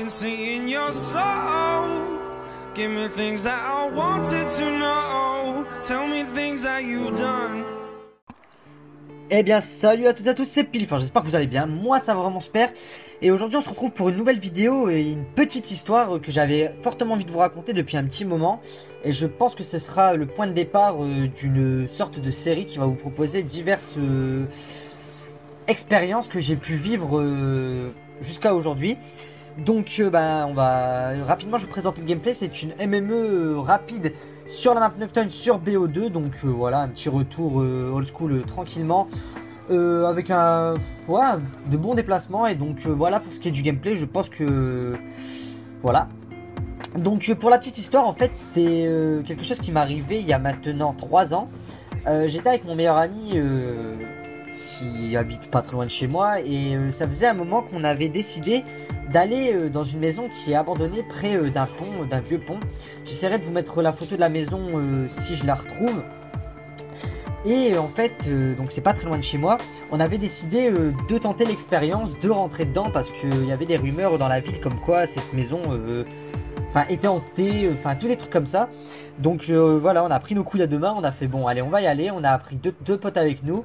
and seeing your soul. Give me things that I wanted to know. Tell me things that you've done. Eh bien salut à toutes et à tous, c'est Pile, enfin j'espère que vous allez bien, moi ça va vraiment super. Et aujourd'hui on se retrouve pour une nouvelle vidéo et une petite histoire que j'avais fortement envie de vous raconter depuis un petit moment. Et je pense que ce sera le point de départ d'une sorte de série qui va vous proposer diverses expériences que j'ai pu vivre jusqu'à aujourd'hui. Donc on va rapidement je vous présenter le gameplay. C'est une MME rapide sur la map Nocturne sur BO2. Donc voilà, un petit retour old school tranquillement avec de bons déplacements. Et donc voilà pour ce qui est du gameplay. Je pense que voilà. Donc pour la petite histoire, en fait c'est quelque chose qui m'est arrivé il y a maintenant 3 ans. J'étais avec mon meilleur ami qui habite pas très loin de chez moi, et ça faisait un moment qu'on avait décidé d'aller dans une maison qui est abandonnée près d'un pont, d'un vieux pont. J'essaierai de vous mettre la photo de la maison si je la retrouve. Et en fait, donc c'est pas très loin de chez moi, on avait décidé de tenter l'expérience, de rentrer dedans parce qu'il y avait des rumeurs dans la ville comme quoi cette maison était hantée, tous des trucs comme ça. Donc voilà, on a pris nos couilles à deux mains, on a fait bon allez on va y aller, on a pris deux potes avec nous.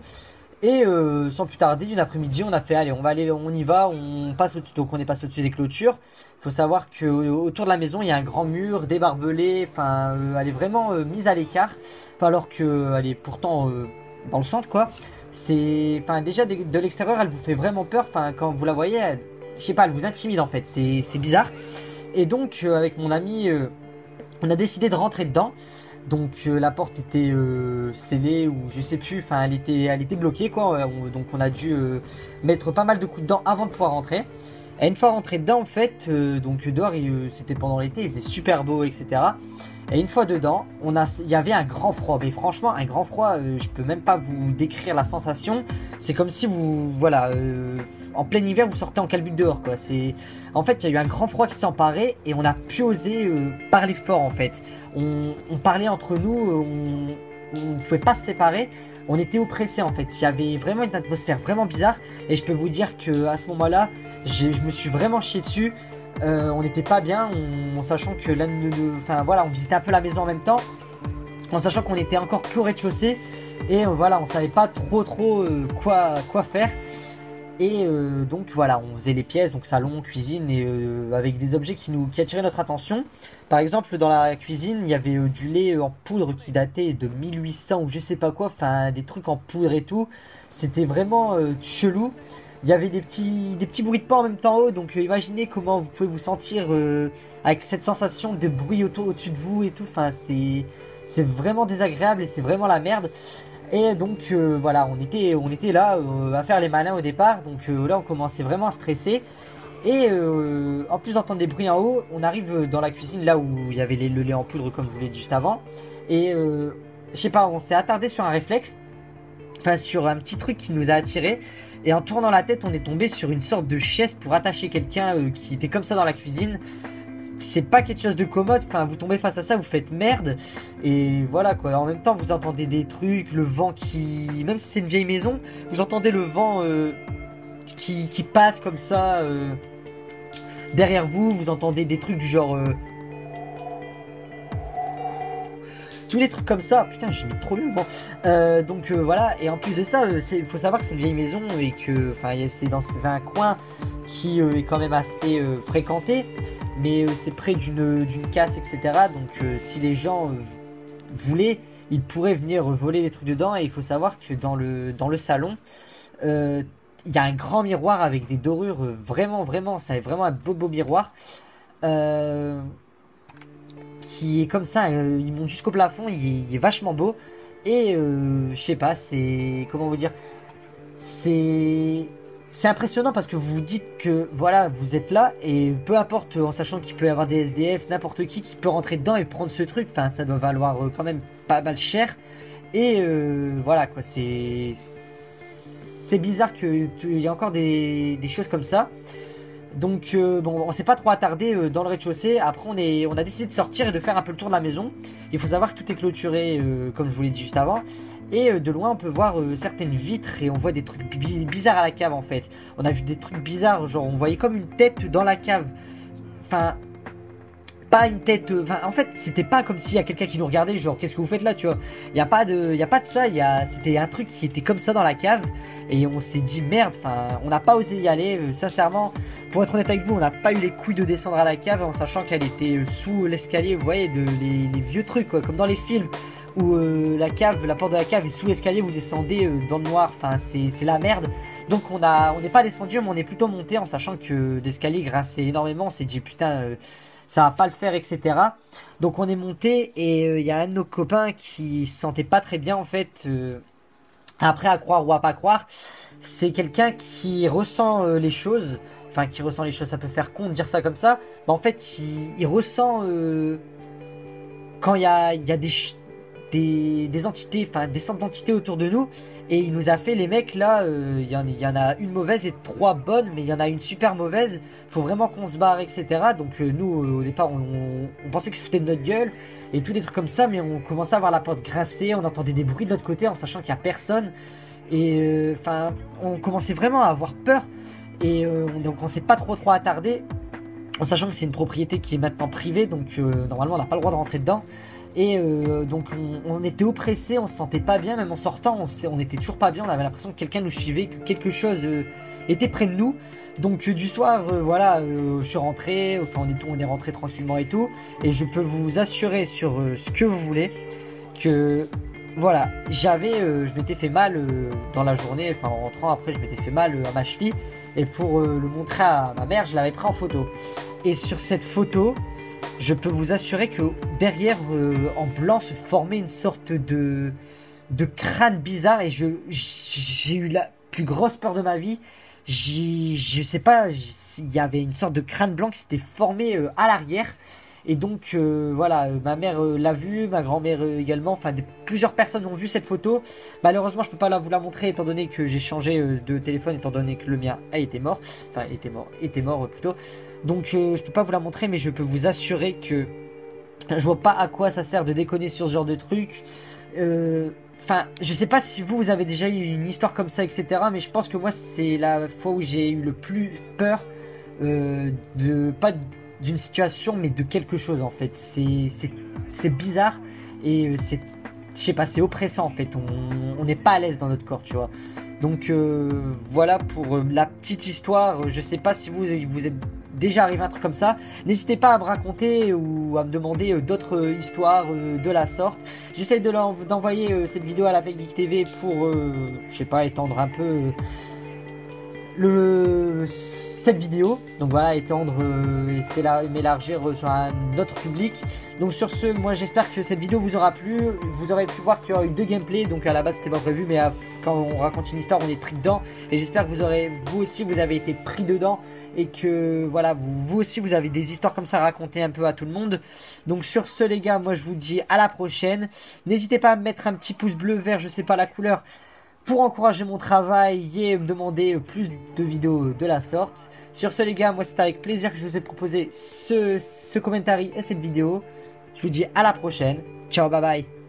Et sans plus tarder, d'une après-midi, on a fait allez, on y va, on passe au-dessus. Donc on est passé au-dessus des clôtures. Il faut savoir que autour de la maison, il y a un grand mur, des barbelés. Elle est vraiment mise à l'écart, alors que elle est pourtant dans le centre, quoi. C'est, déjà de l'extérieur, elle vous fait vraiment peur. Quand vous la voyez, je sais pas, elle vous intimide en fait. C'est bizarre. Et donc avec mon ami, on a décidé de rentrer dedans. Donc la porte était scellée ou je sais plus, elle était bloquée quoi. Donc on a dû mettre pas mal de coups dedans avant de pouvoir rentrer. Et une fois rentré dedans en fait, donc dehors c'était pendant l'été, il faisait super beau etc. Et une fois dedans, il y avait un grand froid, mais franchement un grand froid, je peux même pas vous décrire la sensation. C'est comme si vous, en plein hiver vous sortez en calbut dehors quoi. En fait il y a eu un grand froid qui s'est emparé et on n'a plus osé parler fort en fait. On parlait entre nous, on ne pouvait pas se séparer, on était oppressés en fait. Il y avait vraiment une atmosphère vraiment bizarre et je peux vous dire que à ce moment-là, je me suis vraiment chié dessus. On n'était pas bien, en sachant que on visitait un peu la maison en même temps, en sachant qu'on était encore qu'au rez-de-chaussée et on savait pas trop quoi faire. Et donc voilà, on faisait les pièces, donc salon, cuisine, et avec des objets qui attiraient notre attention. Par exemple, dans la cuisine, il y avait du lait en poudre qui datait de 1800 ou je sais pas quoi, des trucs en poudre et tout. C'était vraiment chelou. Il y avait des petits bruits de pas en même temps haut, donc imaginez comment vous pouvez vous sentir avec cette sensation de bruit au-dessus de vous et tout. C'est vraiment désagréable et c'est vraiment la merde. Et donc voilà, on était là à faire les malins au départ. Donc là on commençait vraiment à stresser. Et en plus d'entendre des bruits en haut, on arrive dans la cuisine là où il y avait le lait en poudre comme je vous l'ai dit juste avant. Et je sais pas, on s'est attardé sur un réflexe, sur un petit truc qui nous a attiré. Et en tournant la tête, on est tombé sur une sorte de chaise pour attacher quelqu'un qui était comme ça dans la cuisine. C'est pas quelque chose de commode, vous tombez face à ça, vous faites merde. Et voilà quoi, en même temps vous entendez des trucs, le vent même si c'est une vieille maison, vous entendez le vent qui passe comme ça derrière vous, vous entendez des trucs du genre tous les trucs comme ça. Putain, j'ai mis trop bien le vent. Donc voilà, et en plus de ça, il faut savoir que c'est une vieille maison et que c'est dans un coin qui est quand même assez fréquenté. Mais c'est près d'une casse, etc. Donc si les gens voulaient, ils pourraient venir voler des trucs dedans. Et il faut savoir que dans le salon, il y a un grand miroir avec des dorures. Vraiment, c'est vraiment un beau miroir. Qui est comme ça, il monte jusqu'au plafond, il est vachement beau. Et je sais pas, comment vous dire, c'est impressionnant parce que vous vous dites que voilà, vous êtes là et peu importe, en sachant qu'il peut y avoir des SDF, n'importe qui peut rentrer dedans et prendre ce truc, ça doit valoir quand même pas mal cher. Et voilà quoi, c'est bizarre qu'il y ait encore des choses comme ça. Donc bon, on s'est pas trop attardé dans le rez-de-chaussée. Après on a décidé de sortir et de faire un peu le tour de la maison. Il faut savoir que tout est clôturé comme je vous l'ai dit juste avant. Et de loin on peut voir certaines vitres et on voit des trucs bizarres à la cave en fait. On a vu des trucs bizarres, genre on voyait comme une tête dans la cave. enfin, pas une tête, enfin, en fait, c'était pas comme s'il y a quelqu'un qui nous regardait, genre, qu'est-ce que vous faites là, tu vois. Il y a pas de ça, c'était un truc qui était comme ça dans la cave, et on s'est dit, merde, enfin, on n'a pas osé y aller, sincèrement, pour être honnête avec vous, on n'a pas eu les couilles de descendre à la cave, en sachant qu'elle était sous l'escalier, vous voyez, les vieux trucs, quoi, comme dans les films, où la porte de la cave est sous l'escalier, vous descendez dans le noir, enfin, c'est la merde. Donc on n'est pas descendu, mais on est plutôt monté, en sachant que l'escalier grinçait énormément, on s'est dit, putain, ça va pas le faire, etc. Donc on est monté et il y a un de nos copains qui se sentait pas très bien en fait. Après, à croire ou à pas croire, c'est quelqu'un qui ressent les choses. Enfin, qui ressent les choses, ça peut faire con de dire ça comme ça. Mais en fait, il ressent quand il y a des entités, enfin des centres d'entités autour de nous. Et il nous a fait, les mecs là, il y en a une mauvaise et 3 bonnes, mais il y en a une super mauvaise. Faut vraiment qu'on se barre, etc. Donc nous, au départ, on pensait qu'ils se foutaient de notre gueule et tous des trucs comme ça, mais on commençait à voir la porte grincer, on entendait des bruits de notre côté en sachant qu'il n'y a personne. Et enfin, on commençait vraiment à avoir peur. Et donc on s'est pas trop attardé, en sachant que c'est une propriété qui est maintenant privée, donc normalement on n'a pas le droit de rentrer dedans. Et donc on était oppressés, on se sentait pas bien, même en sortant, on était toujours pas bien, on avait l'impression que quelqu'un nous suivait, que quelque chose était près de nous. Donc du soir, voilà, je suis rentré, enfin on est rentré tranquillement et tout, et je peux vous assurer sur ce que vous voulez, que voilà, je m'étais fait mal dans la journée, enfin en rentrant après je m'étais fait mal à ma cheville, et pour le montrer à ma mère, je l'avais pris en photo. Et sur cette photo, je peux vous assurer que derrière, en blanc, se formait une sorte de crâne bizarre, et j'ai eu la plus grosse peur de ma vie. Je sais pas, il y avait une sorte de crâne blanc qui s'était formé à l'arrière. Et donc voilà, ma mère l'a vu, ma grand-mère également, enfin plusieurs personnes ont vu cette photo. Malheureusement je peux pas vous la montrer étant donné que j'ai changé de téléphone, étant donné que le mien a été mort, enfin était mort plutôt. Donc je peux pas vous la montrer, mais je peux vous assurer que je vois pas à quoi ça sert de déconner sur ce genre de truc. Enfin, je sais pas si vous avez déjà eu une histoire comme ça, etc. Mais je pense que moi c'est la fois où j'ai eu le plus peur pas d'une situation, mais de quelque chose en fait. C'est bizarre et je sais pas, c'est oppressant en fait. On n'est pas à l'aise dans notre corps, tu vois. Donc voilà pour la petite histoire. Je sais pas si vous êtes déjà arrivé à un truc comme ça. N'hésitez pas à me raconter ou à me demander d'autres histoires de la sorte. J'essaye d'envoyer cette vidéo à la Plague Geek TV pour, je sais pas, étendre un peu cette vidéo, donc voilà, étendre et m'élargir sur un autre public. Donc sur ce, moi j'espère que cette vidéo vous aura plu. Vous aurez pu voir qu'il y aura eu 2 gameplays, donc à la base c'était pas prévu, mais quand on raconte une histoire on est pris dedans, et j'espère que vous aussi vous avez été pris dedans, et que voilà, vous aussi vous avez des histoires comme ça à raconter un peu à tout le monde. Donc sur ce les gars, moi je vous dis à la prochaine. N'hésitez pas à me mettre un petit pouce bleu, vert, je sais pas la couleur, pour encourager mon travail et me demander plus de vidéos de la sorte. Sur ce les gars, moi c'est avec plaisir que je vous ai proposé ce commentaire et cette vidéo. Je vous dis à la prochaine. Ciao, bye bye.